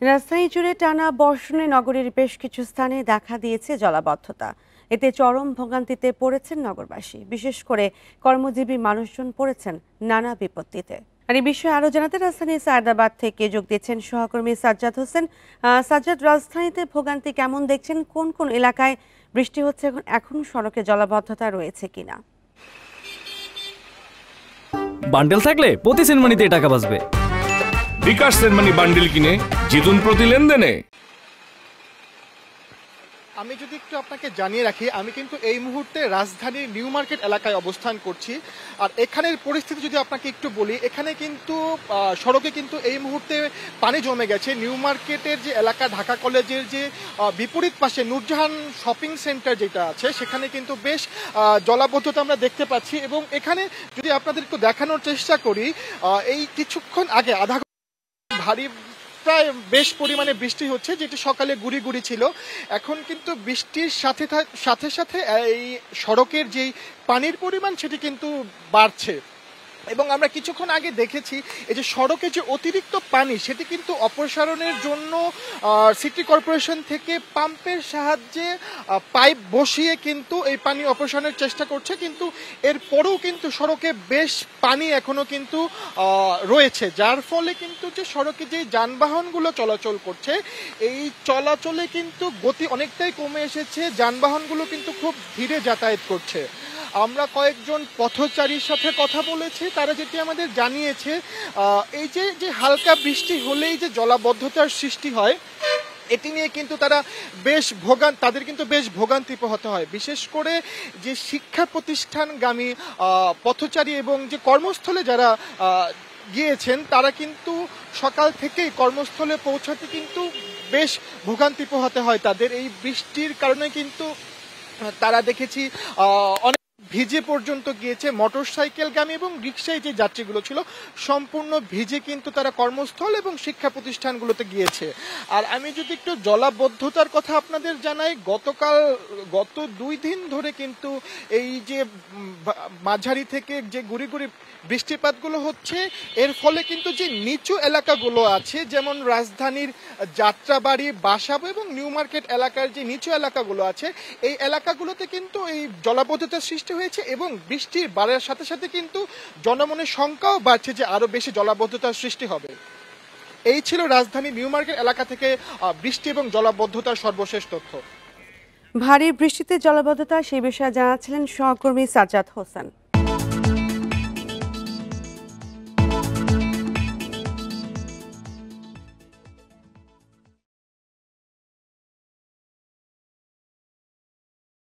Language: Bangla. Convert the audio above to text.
রাজধানী জুড়ে টানা বর্ষণে নগরীর বেশ কিছু স্থানে দেখা দিয়েছে জলাবদ্ধতা। এতে চরম ভোগান্তিতে পড়েছেন নগরবাসী, বিশেষ করে কর্মজীবী মানুষজন পড়েছেন নানা বিপত্তিতে। আর এই বিষয়ে আরো জানাতে রাজধানী সায়দাবাদ থেকে যোগ দিচ্ছেন সহকর্মী সাজ্জাদ হোসেন। সাজ্জাদ, রাজধানীতে ভোগান্তি কেমন দেখছেন? কোন কোন এলাকায় বৃষ্টি হচ্ছে? এখন সড়কে জলাবদ্ধতা রয়েছে কিনা? বান্ডেল থাকলে প্রতি সেনমানিতে টাকা বাঁচবে। বিকাশ সেনমানি বান্ডেল কিনে জিতুন প্রতি লেনদেনে। আমি যদি একটু আপনাকে জানিয়ে রাখি, আমি কিন্তু এই মুহূর্তে রাজধানীর নিউ মার্কেট এলাকায় অবস্থান করছি। আর এখানের পরিস্থিতি যদি আপনাকে একটু বলি, এখানে কিন্তু সড়কে কিন্তু এই মুহূর্তে পানি জমে গেছে। নিউ মার্কেটের যে এলাকা, ঢাকা কলেজের যে বিপরীত পাশে নূরজাহান শপিং সেন্টার যেটা আছে, সেখানে কিন্তু বেশ জলাবদ্ধতা আমরা দেখতে পাচ্ছি। এবং এখানে যদি আপনাদের একটু দেখানোর চেষ্টা করি, এই কিছুক্ষণ আগে আধা ভারী প্রায় বেশ পরিমাণে বৃষ্টি হচ্ছে, যেটি সকালে গুড়ি গুড়ি ছিল। এখন কিন্তু বৃষ্টির সাথে সাথে এই সড়কের যেই পানির পরিমাণ সেটি কিন্তু বাড়ছে। এবং আমরা কিছুক্ষণ আগে দেখেছি এই যে সড়কে যে অতিরিক্ত পানি, সেটি কিন্তু অপসারণের জন্য সিটি কর্পোরেশন থেকে পাম্পের সাহায্যে পাইপ বসিয়ে কিন্তু এই পানি অপসারণের চেষ্টা করছে। কিন্তু এরপরেও কিন্তু সড়কে বেশ পানি এখনো কিন্তু রয়েছে, যার ফলে কিন্তু যে সড়কে যে যানবাহনগুলো চলাচল করছে, এই চলাচলে কিন্তু গতি অনেকটাই কমে এসেছে। যানবাহনগুলো কিন্তু খুব ধীরে যাতায়াত করছে। আমরা কয়েকজন পথচারীর সাথে কথা বলেছি, তারা যেটি আমাদের জানিয়েছে, এই যে হালকা বৃষ্টি হলেই যে জলাবদ্ধতার সৃষ্টি হয়, এটি নিয়ে কিন্তু তাদের কিন্তু বেশ ভোগান্তি পোহাতে হয়। বিশেষ করে যে শিক্ষা প্রতিষ্ঠানগামী পথচারী এবং যে কর্মস্থলে যারা গিয়েছেন, তারা কিন্তু সকাল থেকেই কর্মস্থলে পৌঁছাতে কিন্তু বেশ ভোগান্তি পোহাতে হয় তাদের। এই বৃষ্টির কারণে কিন্তু তারা দেখেছি অনেক ভিজে পর্যন্ত গিয়েছে। মোটরসাইকেলগামী এবং রিকশায় যে যাত্রীগুলো ছিল, সম্পূর্ণ ভিজে কিন্তু তারা কর্মস্থল এবং শিক্ষা প্রতিষ্ঠানগুলোতে গিয়েছে। আর আমি যদি একটু জলাবদ্ধতার কথা আপনাদের জানাই, গত 2 দিন ধরে কিন্তু এই যে মাঝারি থেকে যে গুড়ি গুড়ি বৃষ্টিপাতগুলো হচ্ছে, এর ফলে কিন্তু যে নিচু এলাকাগুলো আছে, যেমন রাজধানীর যাত্রাবাড়ি, বাসাবো এবং নিউ মার্কেট এলাকার যে নিচু এলাকাগুলো আছে, এই এলাকাগুলোতে কিন্তু এই জলাবদ্ধতার সৃষ্টি হয়েছে। এবং বৃষ্টির বাড়ার সাথে সাথে কিন্তু জনমনের শঙ্কাও বাড়ছে যে আরো বেশি জলাবদ্ধতার সৃষ্টি হবে। এই ছিল রাজধানী নিউ মার্কেট এলাকা থেকে বৃষ্টি এবং জলাবদ্ধতার সর্বশেষ তথ্য। ভারী বৃষ্টিতে জলাবদ্ধতা সেই বিষয়ে জানাচ্ছিলেন সহকর্মী সাজ্জাদ হোসেন।